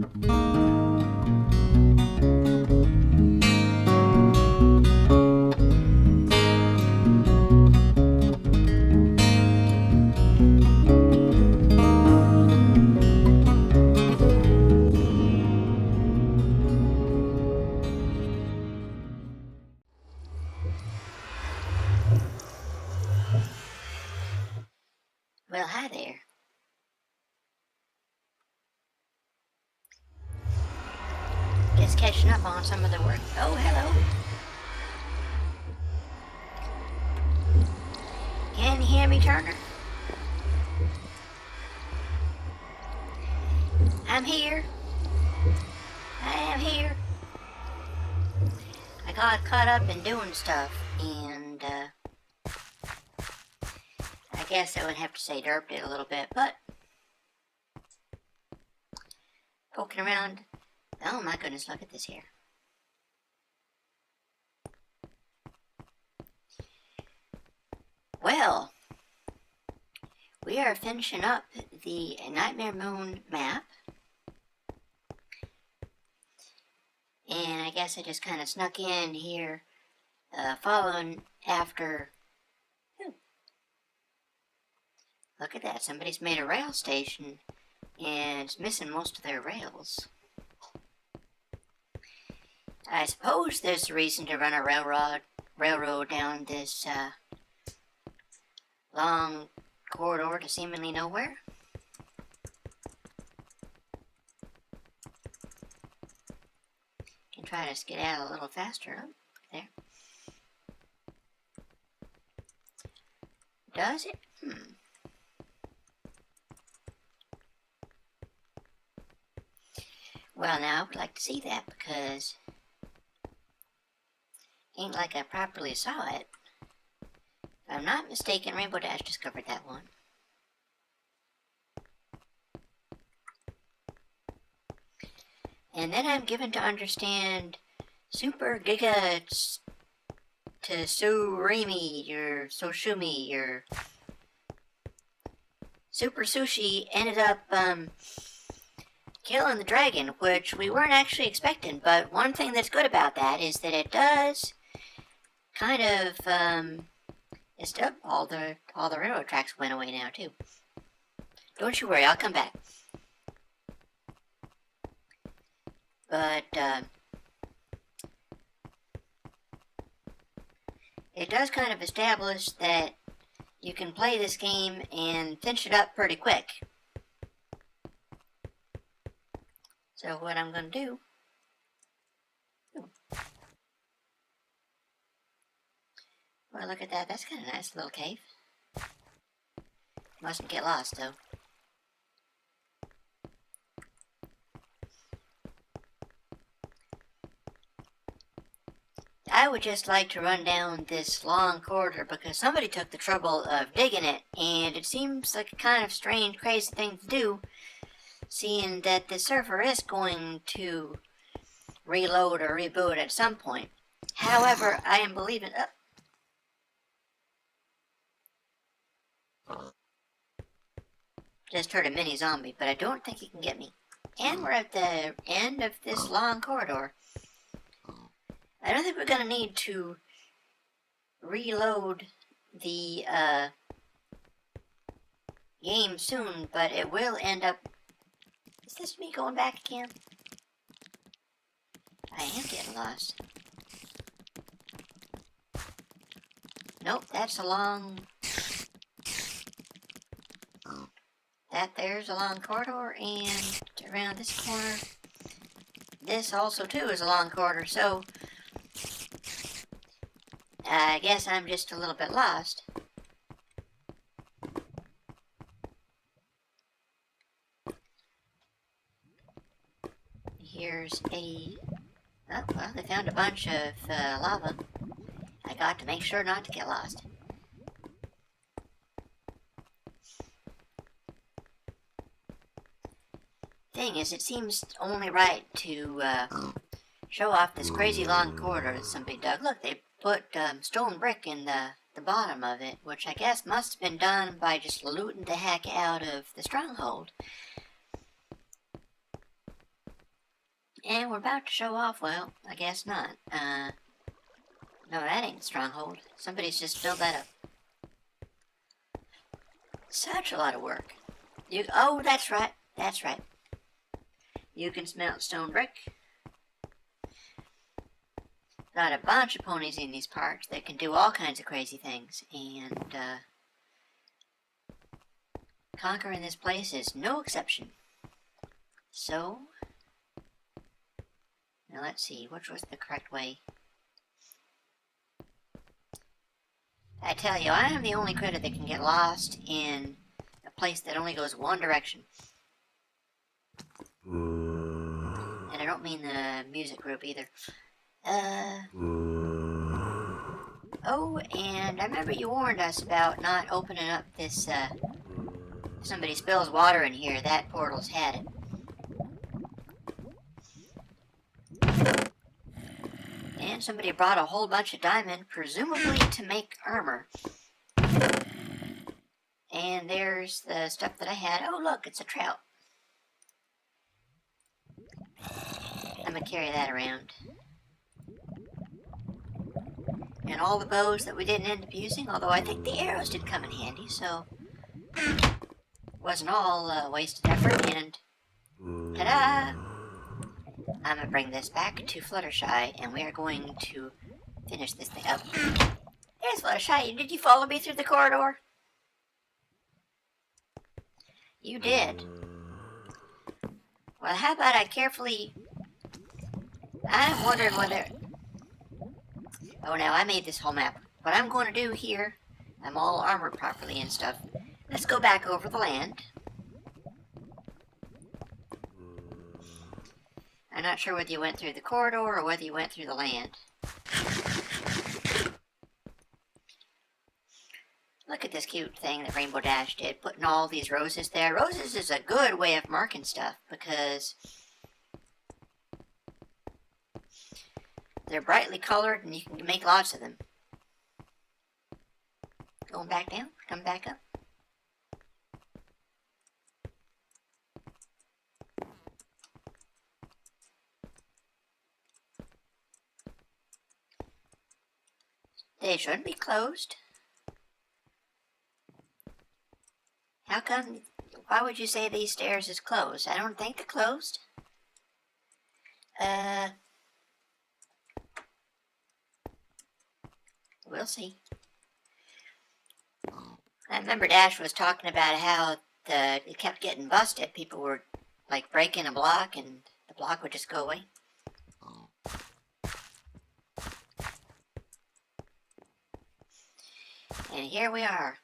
Well, hi there. Just catching up on some of the work. Oh, hello. Can you hear me, Turner? I'm here. I am here. I got caught up in doing stuff, and I guess I would have to say derped it a little bit, but poking around. Oh my goodness, look at this here. Well, we are finishing up the Nightmare Moon map. And I guess I just kind of snuck in here, following after. Look at that, somebody's made a rail station, and it's missing most of their rails. I suppose there's a reason to run a railroad down this long corridor to seemingly nowhere. Can try to skedaddle a little faster. Oh, there. Does it? Well, now I would like to see that because ain't like I properly saw it. If I'm not mistaken, Rainbow Dash discovered that one. And then I'm given to understand SuperGigaSamuri, your Soshumi, your Super Sushi ended up killing the dragon, which we weren't actually expecting. But one thing that's good about that is that it does kind of it's up. All the railroad tracks went away now too. Don't you worry, I'll come back. But it does kind of establish that you can play this game and finish it up pretty quick. So what I'm going to do, well, look at that. That's kind of a nice little cave. Mustn't get lost though. I would just like to run down this long corridor because somebody took the trouble of digging it, and it seems like a kind of strange, crazy thing to do, seeing that the server is going to reload or reboot at some point. However, I am believing... Just heard a mini zombie, but I don't think he can get me. And we're at the end of this long corridor. I don't think we're going to need to reload the game soon, but it will end up... Is this me going back again? I am getting lost. Nope, that's a long... That there's a long corridor, and around this corner, this also too is a long corridor, so I guess I'm just a little bit lost. Here's a... Oh, well, they found a bunch of lava. I got to make sure not to get lost. Thing is, it seems only right to show off this crazy long corridor that somebody dug. Look, they put stone brick in the bottom of it, which I guess must have been done by just looting the heck out of the Stronghold. And we're about to show off, well, I guess not. No, that ain't Stronghold. Somebody's just built that up. Such a lot of work. Oh, that's right. That's right. You can smelt stone brick. Got a bunch of ponies in these parts that can do all kinds of crazy things. And, conquering this place is no exception. So, now let's see, which was the correct way? I tell you, I am the only critter that can get lost in a place that only goes one direction. And I don't mean the music group either. Oh, and I remember you warned us about not opening up this, if somebody spills water in here, that portal's had it. And somebody brought a whole bunch of diamond, presumably to make armor. And there's the stuff that I had. Oh, look, it's a trout. I'm gonna carry that around. And all the bows that we didn't end up using, although I think the arrows did come in handy, so wasn't all wasted effort. And ta-da! I'm gonna bring this back to Fluttershy, and we are going to finish this thing up. There's Fluttershy. Did you follow me through the corridor? You did. Well, how about I carefully... I'm wondering whether... Oh, now, I made this whole map. What I'm going to do here, I'm all armored properly and stuff. Let's go back over the land. I'm not sure whether you went through the corridor or whether you went through the land. Look at this cute thing that Rainbow Dash did, putting all these roses there. Roses is a good way of marking stuff because they're brightly colored and you can make lots of them. Going back down, come back up. They shouldn't be closed. How come, why would you say these stairs is closed? I don't think they're closed. We'll see. I remember Dash was talking about how it kept getting busted. People were like breaking a block and the block would just go away. And here we are.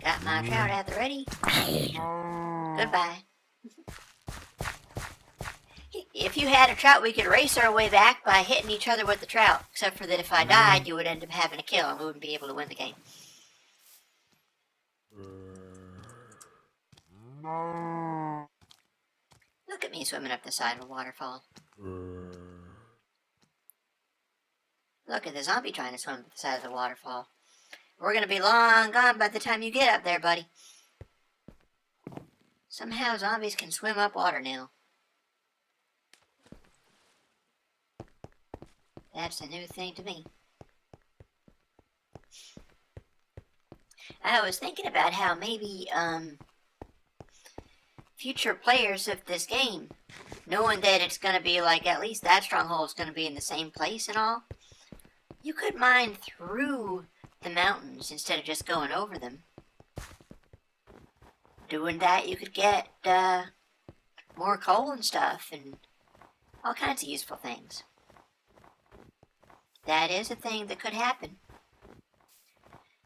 Got my trout at the ready. Goodbye. If you had a trout, we could race our way back by hitting each other with the trout. Except for that if I died, you would end up having a kill and we wouldn't be able to win the game. Look at me swimming up the side of a waterfall. Look at the zombie trying to swim up the side of the waterfall. We're going to be long gone by the time you get up there, buddy. Somehow zombies can swim up water now. That's a new thing to me. I was thinking about how maybe, future players of this game, knowing that it's going to be like, at least that stronghold is going to be in the same place and all, you could mine through the mountains instead of just going over them. Doing that, you could get more coal and stuff and all kinds of useful things. That is a thing that could happen.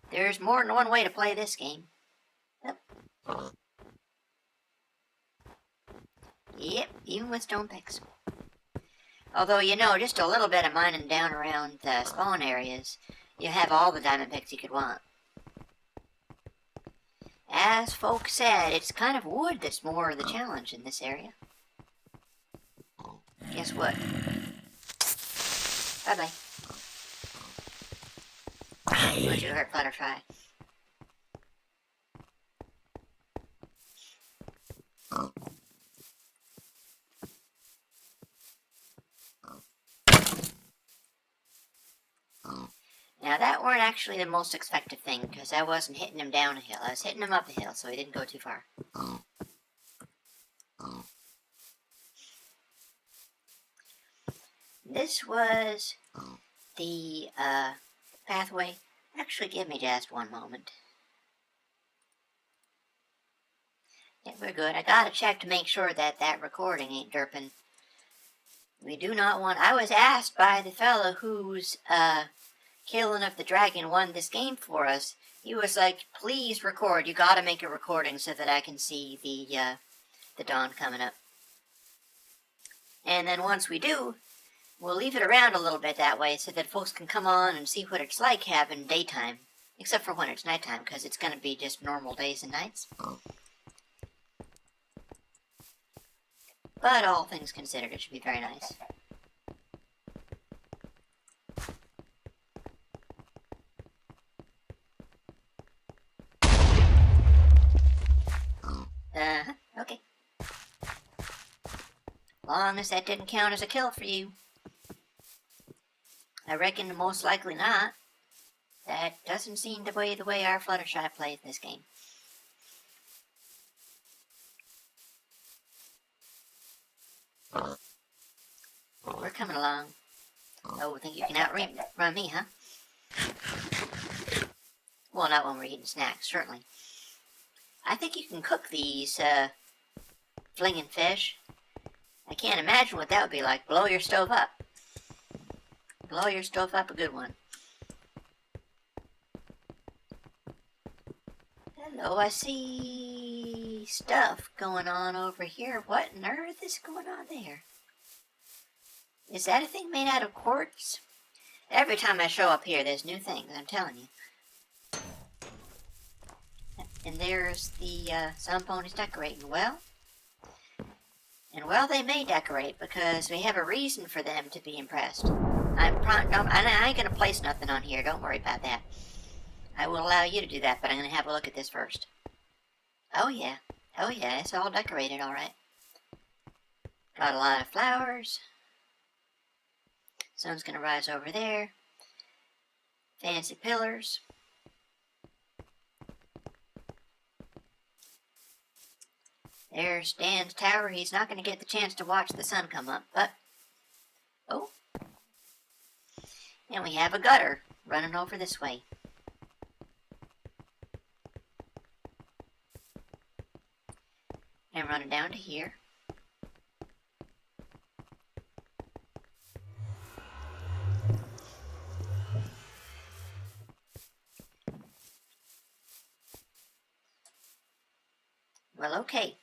There's more than one way to play this game. Yep, even with stone picks. Although, you know, just a little bit of mining down around the spawn areas, you have all the diamond picks you could want. As folks said, it's kind of wood that's more of the challenge in this area. Guess what? Bye-bye. Would you hurt Fluttershy? actually the most effective thing, because I wasn't hitting him down a hill. I was hitting him up a hill, so he didn't go too far. This was the pathway. Actually, give me just one moment. Yeah, we're good. I gotta check to make sure that that recording ain't derping. We do not want... I was asked by the fellow who's killing of the dragon won this game for us. He was like, please record. You gotta make a recording so that I can see the dawn coming up. And then once we do, we'll leave it around a little bit that way so that folks can come on and see what it's like having daytime. Except for when it's nighttime, because it's going to be just normal days and nights. But all things considered, it should be very nice. Okay. Long as that didn't count as a kill for you. I reckon most likely not. That doesn't seem to be the way our Fluttershy plays this game. We're coming along. Oh, think you can outrun me, huh? Well, not when we're eating snacks, certainly. I think you can cook these, flinging fish. I can't imagine what that would be like. Blow your stove up. Blow your stove up a good one. Hello, I see stuff going on over here. What on earth is going on there? Is that a thing made out of quartz? Every time I show up here, there's new things, I'm telling you. And there's the, some ponies decorating. Well, they may decorate because we have a reason for them to be impressed. I ain't gonna place nothing on here, don't worry about that. I will allow you to do that, but I'm gonna have a look at this first. Oh yeah, it's all decorated, alright. Got a lot of flowers. Sun's gonna rise over there. Fancy pillars. There's Dan's tower. He's not gonna get the chance to watch the sun come up, but... Oh. And we have a gutter running over this way. And running down to here. Well, okay.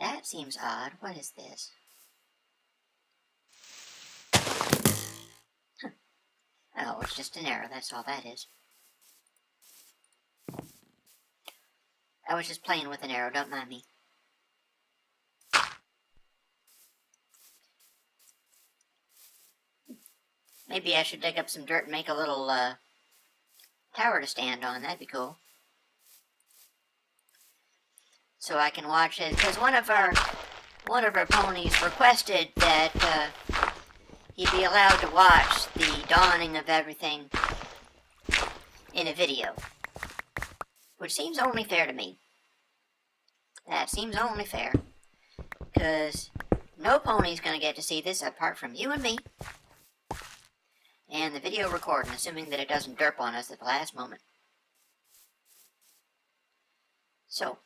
That seems odd. What is this? Huh. Oh, it's just an arrow. That's all that is. I was just playing with an arrow. Don't mind me. Maybe I should dig up some dirt and make a little tower to stand on. That'd be cool. So I can watch it, because one of our ponies requested that he'd be allowed to watch the dawning of everything in a video, which seems only fair to me. That seems only fair, because no pony's gonna get to see this apart from you and me, and the video recording, assuming that it doesn't derp on us at the last moment. So.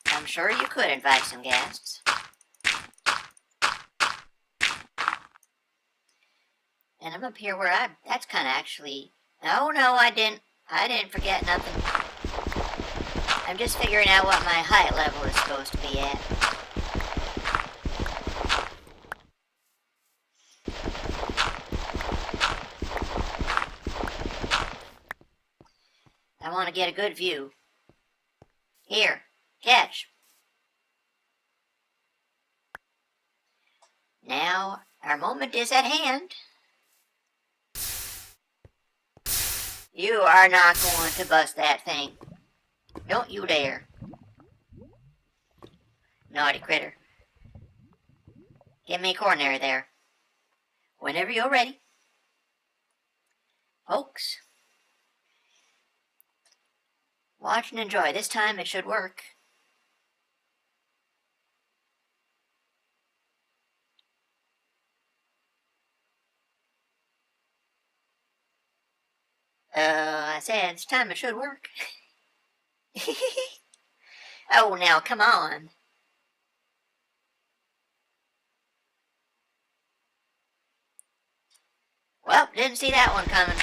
I'm sure you could invite some guests. And I'm up here where that's kind of actually... Oh, no, I didn't forget nothing. I'm just figuring out what my height level is supposed to be at. I want to get a good view. Here, catch. Now, our moment is at hand. You are not going to bust that thing. Don't you dare. Naughty critter. Give me a coronary there. Whenever you're ready. Folks. Watch and enjoy. This time it should work. I said this time it should work. Oh, now, come on. Well, didn't see that one coming.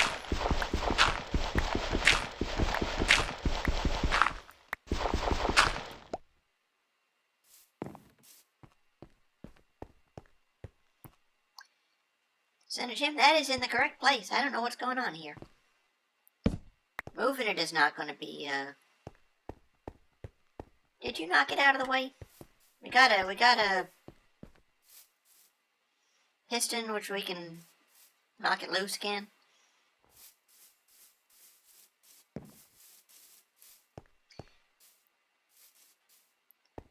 Senator Jim, that is in the correct place. I don't know what's going on here. Moving it is not going to be, Did you knock it out of the way? We got a piston which we can knock it loose again.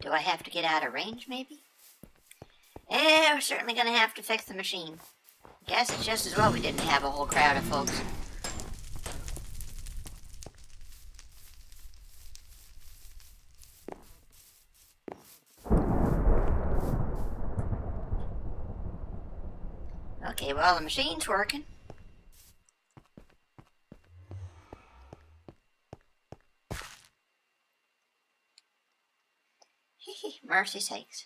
Do I have to get out of range, maybe? Yeah, we're certainly going to have to fix the machine. Guess it's just as well we didn't have a whole crowd of folks. Okay, well, the machine's working. Mercy sakes.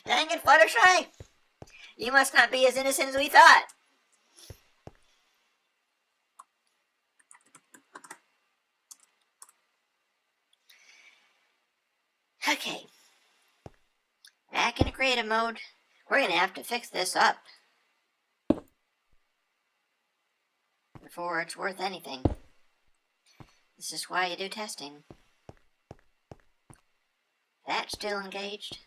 Dang it, Fluttershy! You must not be as innocent as we thought. Okay. Back into creative mode. We're going to have to fix this up before it's worth anything. This is why you do testing. That's still engaged.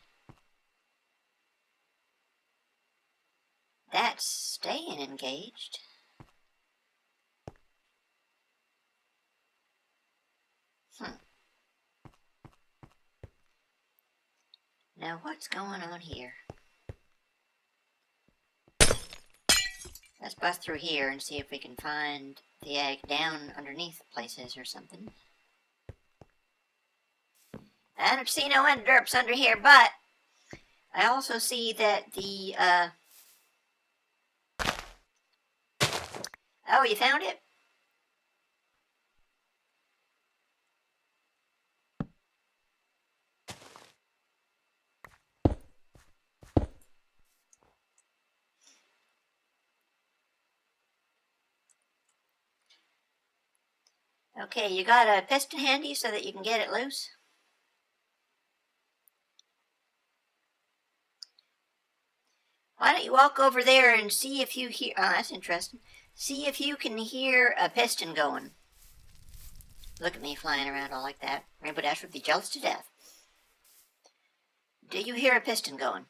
That's staying engaged. Now what's going on here? Let's bust through here and see if we can find the egg down underneath places or something. I don't see no end derps under here, but I also see that the, oh, you found it? Okay, you got a piston handy so that you can get it loose? Why don't you walk over there and see if you hear... Oh, that's interesting. See if you can hear a piston going. Look at me flying around all like that. Rainbow Dash would be jealous to death. Do you hear a piston going?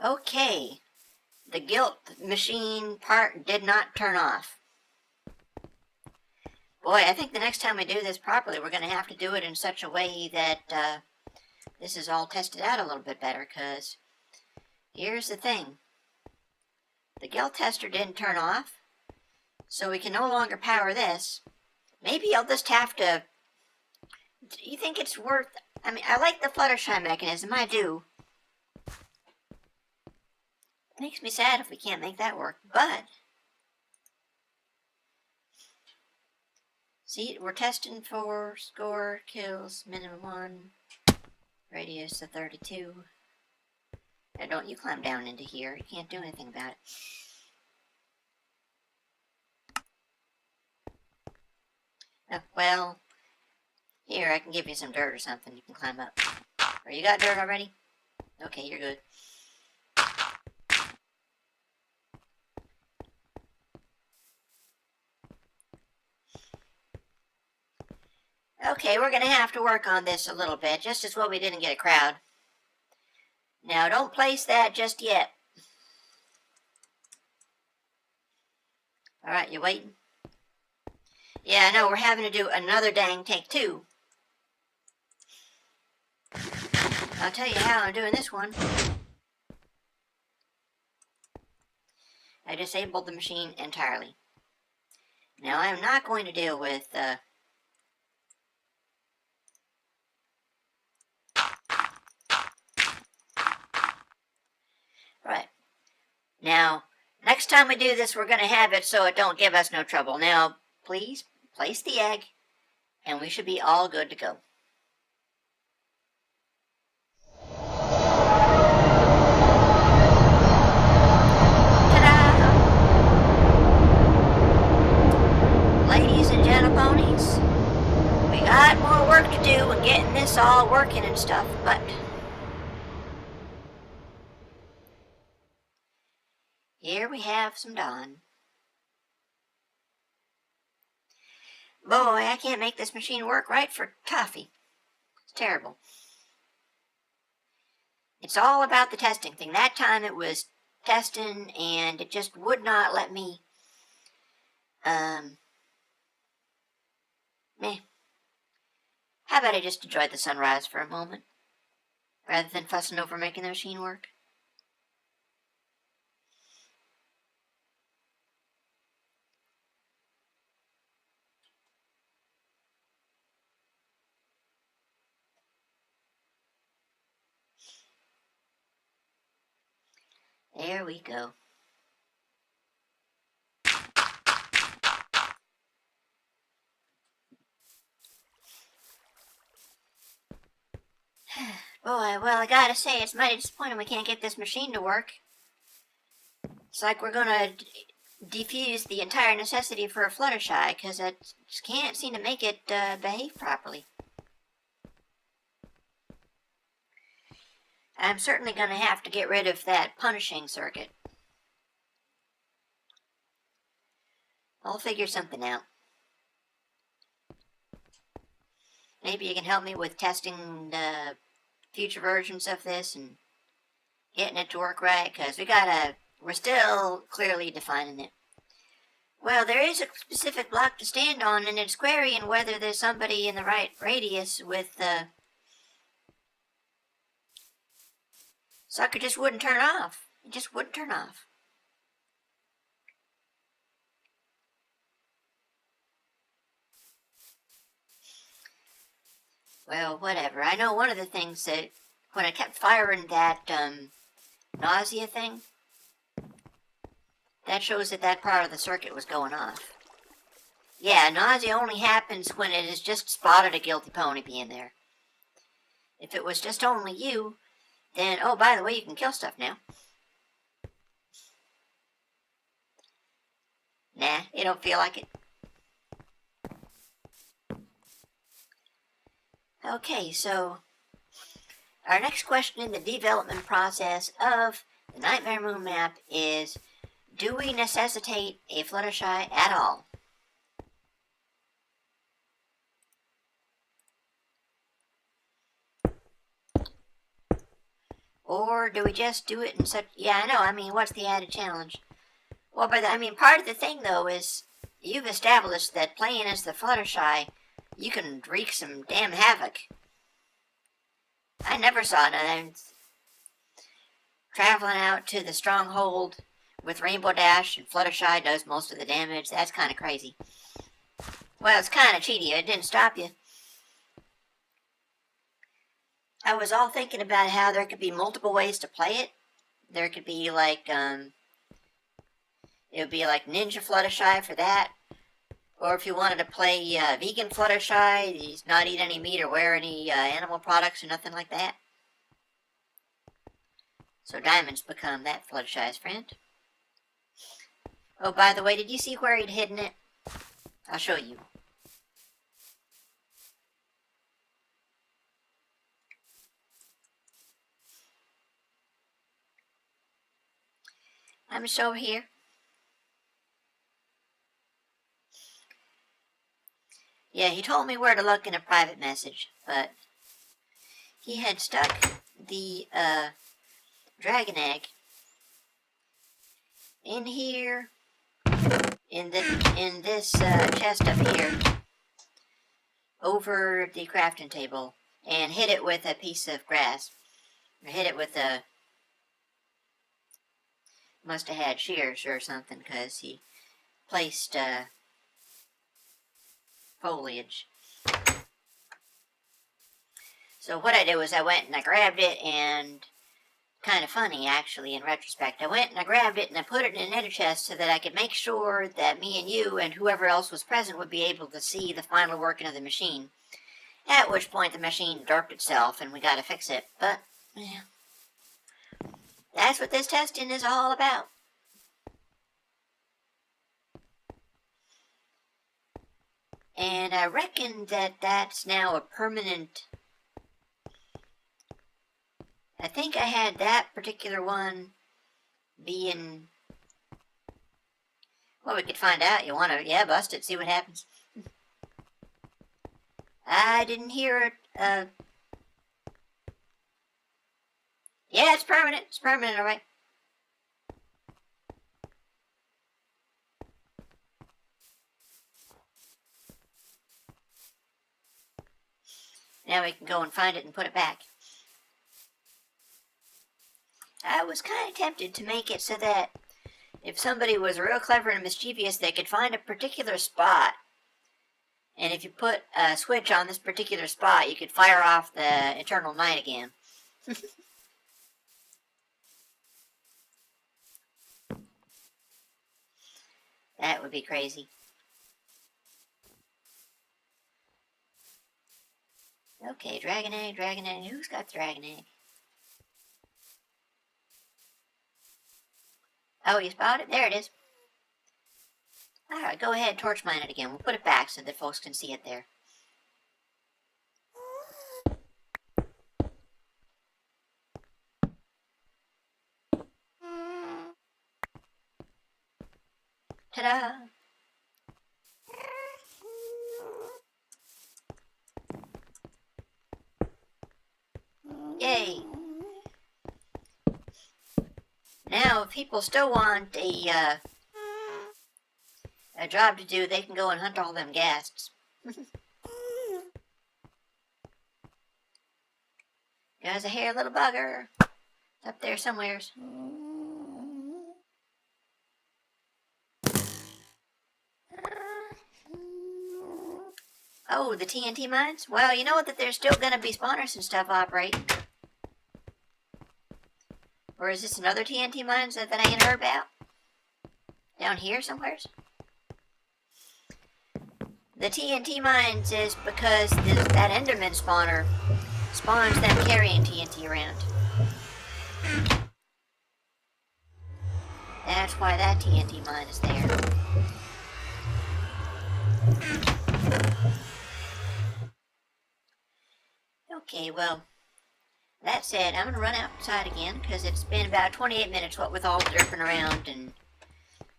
Okay. The guilt machine part did not turn off. Boy, I think the next time we do this properly, we're going to have to do it in such a way that this is all tested out a little bit better, because here's the thing. The guilt tester didn't turn off, so we can no longer power this. Maybe I'll just have to... Do you think it's worth... I mean, I like the Fluttershy mechanism, I do. It makes me sad if we can't make that work, but... See, we're testing for score, kills, minimum 1, radius of 32. Now don't you climb down into here, you can't do anything about it. Oh, well, here, I can give you some dirt or something, you can climb up. Or you got dirt already? Okay, you're good. Okay, we're gonna have to work on this a little bit, just as well we didn't get a crowd. Now, don't place that just yet. Alright, you waiting? Yeah, I know, we're having to do another dang take two. I'll tell you how I'm doing this one. I disabled the machine entirely. Now, I'm not going to deal with, Right. Now, next time we do this, we're going to have it so it don't give us no trouble. Now, please, place the egg, and we should be all good to go. Ta-da! Ladies and gentleponies, we got more work to do in getting this all working and stuff, but here we have some dawn. Boy, I can't make this machine work right for toffee. It's terrible. It's all about the testing thing. That time it was testing and it just would not let me, meh. How about I just enjoy the sunrise for a moment, rather than fussing over making the machine work? There we go. Boy, well, I gotta say, it's mighty disappointing we can't get this machine to work. It's like we're gonna defuse the entire necessity for a Fluttershy, because I just can't seem to make it behave properly. I'm certainly gonna have to get rid of that punishing circuit. I'll figure something out. Maybe you can help me with testing the future versions of this and getting it to work right, because we're still clearly defining it. Well, there is a specific block to stand on, and it's querying whether there's somebody in the right radius with the sucker just wouldn't turn off. It just wouldn't turn off. Well, whatever. I know one of the things that when I kept firing that nausea thing, that shows that that part of the circuit was going off. Yeah, nausea only happens when it has just spotted a guilty pony being there. If it was just only you, then, oh, by the way, you can kill stuff now. Nah, it don't feel like it. Okay, so our next question in the development process of the Nightmare Moon map is, do we necessitate a Fluttershy at all? Or do we just do it in such... Yeah, I know, I mean, what's the added challenge? Well, but part of the thing, though, is you've established that playing as the Fluttershy, you can wreak some damn havoc. I never saw none. Traveling out to the Stronghold with Rainbow Dash and Fluttershy does most of the damage. That's kind of crazy. Well, it's kind of cheaty. It didn't stop you. I was all thinking about how there could be multiple ways to play it. There could be like, it would be like Ninja Fluttershy for that. Or if you wanted to play vegan Fluttershy, he's not eat any meat or wear any animal products or nothing like that. So Diamond's become that Fluttershy's friend. Oh, by the way, did you see where he'd hidden it? I'll show you. I'm going to show here. Yeah, he told me where to look in a private message, but he had stuck the dragon egg in here, in this chest up here, over the crafting table, and hit it with a piece of grass, or hit it with a, must have had shears or something, because he placed foliage. So what I did was I went and I grabbed it, and kind of funny actually in retrospect, I went and I grabbed it and I put it in an ender chest so that I could make sure that me and you and whoever else was present would be able to see the final working of the machine. At which point the machine derped itself and we gotta fix it. But, yeah, that's what this testing is all about. And I reckon that that's now a permanent... I think I had that particular one being... Well, we could find out. You wanna, yeah, bust it, see what happens. I didn't hear it, yeah, it's permanent. It's permanent, alright. Now we can go and find it and put it back. I was kind of tempted to make it so that if somebody was real clever and mischievous, they could find a particular spot. And if you put a switch on this particular spot, you could fire off the eternal night again. That would be crazy. Okay, dragon egg, dragon egg. Who's got the dragon egg? Oh, you spotted it? There it is. Alright, go ahead and torch mine it again. We'll put it back so that folks can see it there. Ta-da! Yay! Now, if people still want a job to do, they can go and hunt all them ghasts. There's a hairy little bugger. It's up there somewheres. Oh, the TNT mines? Well, you know that there's still gonna be spawners and stuff operating. Or is this another TNT mines that I ain't heard about? Down here somewheres? The TNT mines is because that Enderman spawner spawns them carrying TNT around. That's why that TNT mine is there. Okay, well, that said, I'm going to run outside again because it's been about 28 minutes, what with all the derping around and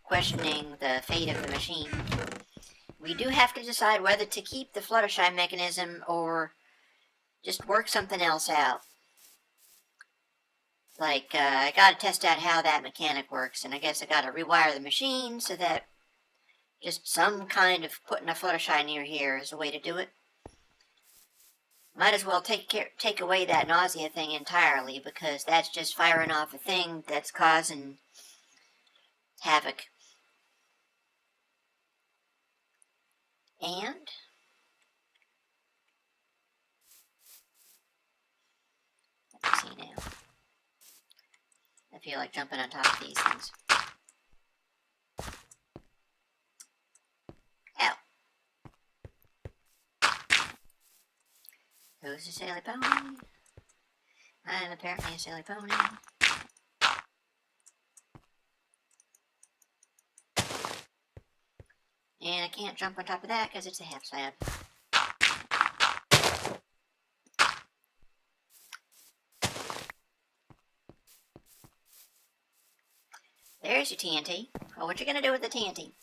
questioning the fate of the machine. We do have to decide whether to keep the Fluttershy mechanism or just work something else out. Like, I gotta test out how that mechanic works, and I guess I gotta rewire the machine so that just some kind of putting a Fluttershy near here is a way to do it. Might as well take away that nausea thing entirely, because that's just firing off a thing that's causing havoc. And let's see now. I feel like jumping on top of these things. Ow. Who's a silly pony? I'm apparently a silly pony. And I can't jump on top of that because it's a half slab. There's your TNT. Well, what you gonna do with the TNT?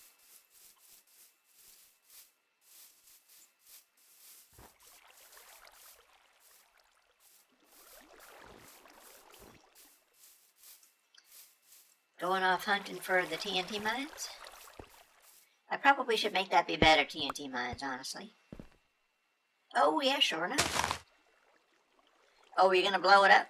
Going off hunting for the TNT mines. I probably should make that be better TNT mines, honestly. Oh, yeah, sure enough. Oh, you're gonna blow it up?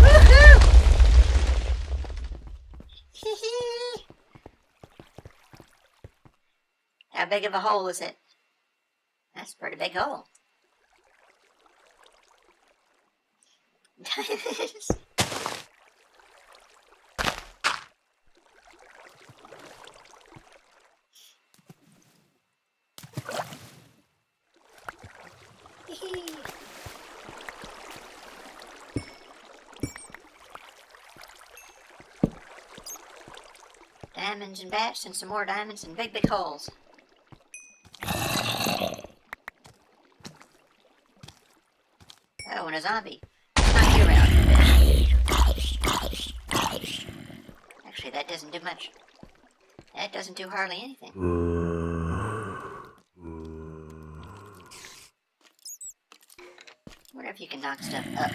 Woohoo! How big of a hole is it? That's a pretty big hole. Diamonds and bats and some more diamonds and big, big holes. Oh, and a zombie. Knock you around a bit. Actually, that doesn't do much. That doesn't do hardly anything. Wonder if you can knock stuff up.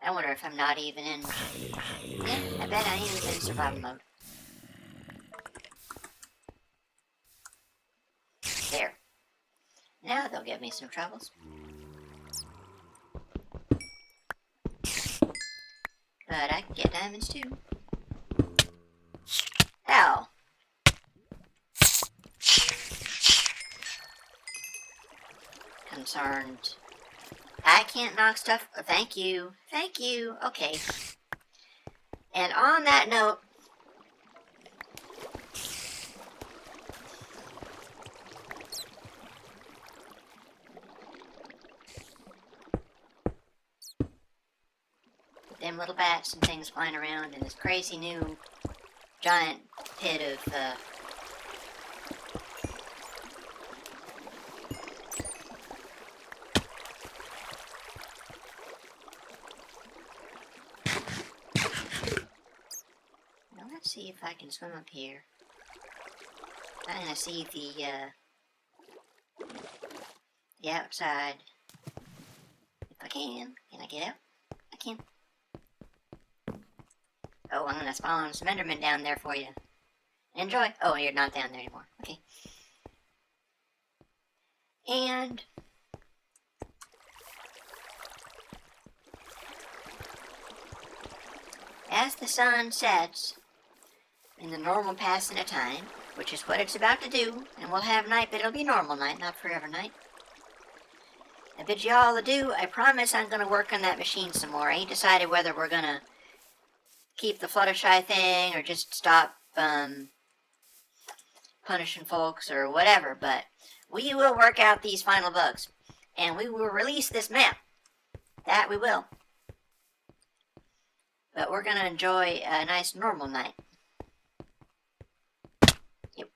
I wonder if I'm not even in... Yeah, I bet I ain't even in survival mode. There. Now they'll give me some troubles. But I can get diamonds too. Ow! Concerned. I can't knock stuff. Thank you. Thank you. Okay. And on that note, them little bats and things flying around in this crazy new giant pit of now let's see if I can swim up here. I'm gonna see the outside. If I can. Can I get out? I can. Oh, I'm gonna spawn some Endermen down there for you. Enjoy. Oh, you're not down there anymore. Okay. And as the sun sets in the normal passing of time, which is what it's about to do, and we'll have night, but it'll be normal night, not forever night. I bid you all adieu. I promise I'm gonna work on that machine some more. I ain't decided whether we're gonna keep the Fluttershy thing or just stop punishing folks or whatever, but we will work out these final bugs and we will release this map. That we will. But we're gonna enjoy a nice normal night. Yep.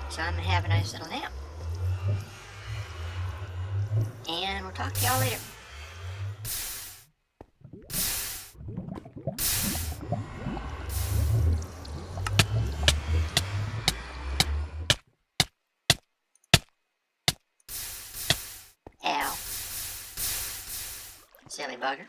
So I'm gonna have a nice little nap. And we'll talk to y'all later. Ow. Silly bugger.